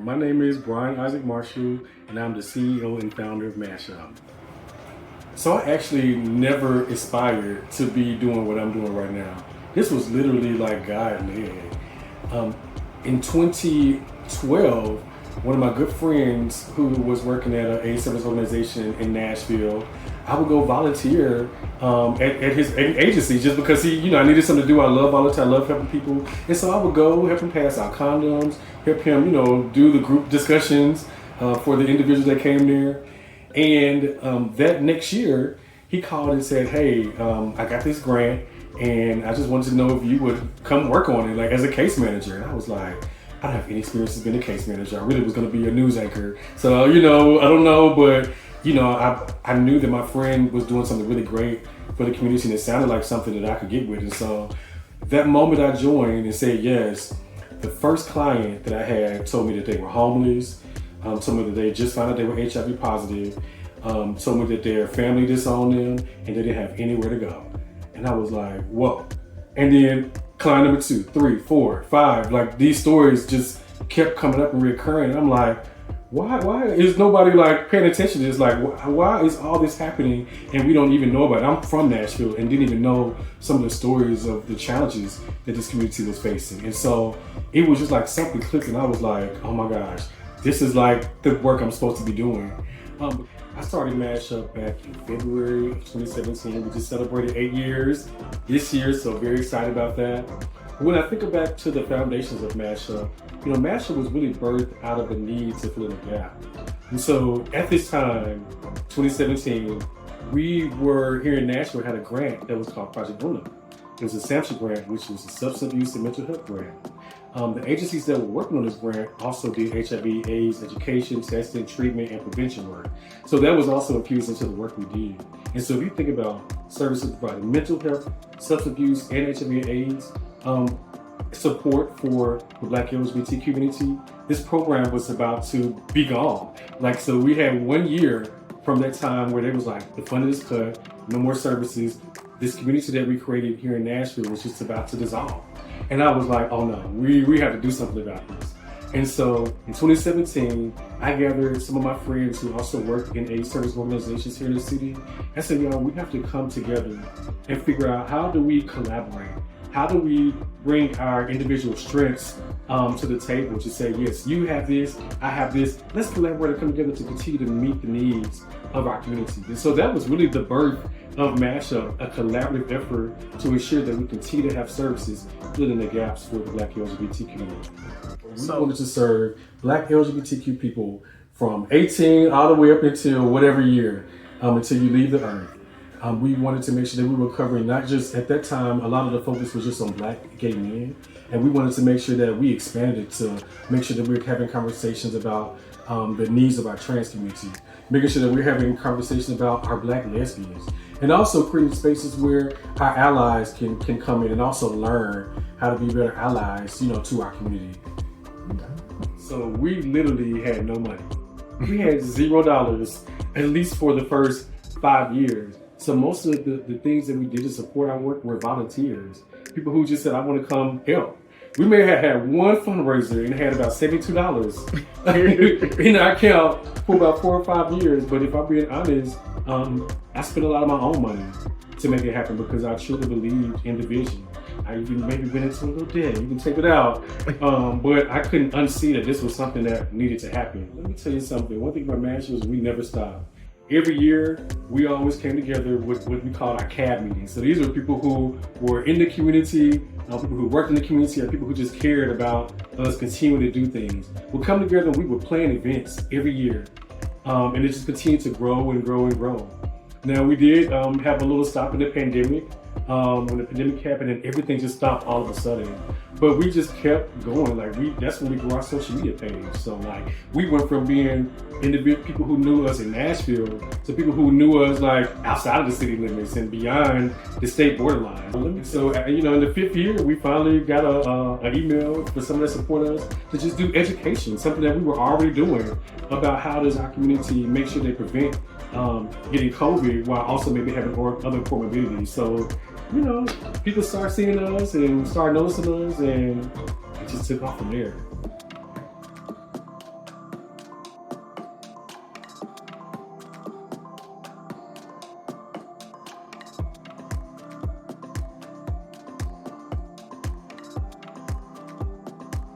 My name is Issac Marshall, and I'm the CEO and founder of MashUp. So I actually never aspired to be doing what I'm doing right now. This was literally like God-led. In 2012, one of my good friends who was working at an AIDS service organization in Nashville, I would go volunteer at his agency just because I needed something to do. I love volunteer, I love helping people. And so I would go help him pass out condoms, help him, do the group discussions for the individuals that came there. And that next year, he called and said, hey, I got this grant and I just wanted to know if you would come work on it, like as a case manager. And I was like, I don't have any experience as being a case manager. I really was gonna be a news anchor. So, I don't know, but I knew that my friend was doing something really great for the community and it sounded like something that I could get with. And so that moment I joined and said yes, the first client that I had told me that they were homeless, told me that they just found out they were HIV positive, told me that their family disowned them and they didn't have anywhere to go. And I was like, whoa. And then client number 2, 3, 4, 5, like these stories just kept coming up and reoccurring. And I'm like, why is nobody like paying attention to this? Like, why is all this happening and we don't even know about it? I'm from Nashville and didn't even know some of the stories of the challenges that this community was facing. And so it was just like something clicked and I was like, oh my gosh, this is like the work I'm supposed to be doing. I started MashUp back in February of 2017. We just celebrated 8 years this year, so very excited about that. When I think back to the foundations of MashUp, MashUp was really birthed out of a need to fill in a gap. And so at this time, 2017, we were here in Nashville, had a grant that was called Project Luna. It was a SAMHSA grant, which was a substance abuse and mental health grant. The agencies that were working on this grant also did HIV/AIDS education, testing, treatment, and prevention work. So that was also infused into the work we did. And so if you think about services providing mental health, substance abuse, and HIV/AIDS support for the Black LGBT community, this program was about to be gone. So we had 1 year from that time where they was like, the funding is cut, no more services. This community that we created here in Nashville was just about to dissolve. And I was like, oh no, we have to do something about this. And so in 2017, I gathered some of my friends who also work in AIDS service organizations here in the city. I said, we have to come together and figure out how do we collaborate? How do we bring our individual strengths to the table to say, yes, you have this, I have this. Let's collaborate and come together to continue to meet the needs of our community. And so that was really the birth of MashUp, a collaborative effort to ensure that we continue to have services filling the gaps for the Black LGBT community. We wanted to serve Black LGBTQ people from 18 all the way up until whatever year, until you leave the earth. We wanted to make sure that we were covering not just, at that time, a lot of the focus was just on Black gay men, and we wanted to make sure that we expanded to make sure that we're having conversations about the needs of our trans community, making sure that we're having conversations about our Black lesbians, and also creating spaces where our allies can come in and also learn how to be better allies, to our community. So we literally had no money. We had $0, at least for the first 5 years. So most of the things that we did to support our work were volunteers, people who just said, I want to come help. We may have had one fundraiser and had about $72 in our account for about 4 or 5 years. But if I'm being honest, I spent a lot of my own money to make it happen because I truly believed in the vision. I even maybe went into a little debt. You can take it out. But I couldn't unsee that this was something that needed to happen. Let me tell you something. One thing about MashUp is we never stopped. Every year, we always came together with what we call our CAB meetings. So these are people who were in the community, people who worked in the community, or people who just cared about us continuing to do things. We'd come together and we would plan events every year. And it just continued to grow and grow and grow. Now we did have a little stop in the pandemic. When the pandemic happened and everything just stopped all of a sudden. But we just kept going. That's when we grew our social media page. So we went from being individual people who knew us in Nashville to people who knew us outside of the city limits and beyond the state borderline. So in the 5th year, we finally got an email for someone that support us to just do education, something that we were already doing about how does our community make sure they prevent getting COVID while also maybe having other comorbidities. So, people start seeing us and start noticing us, and it just took off from there.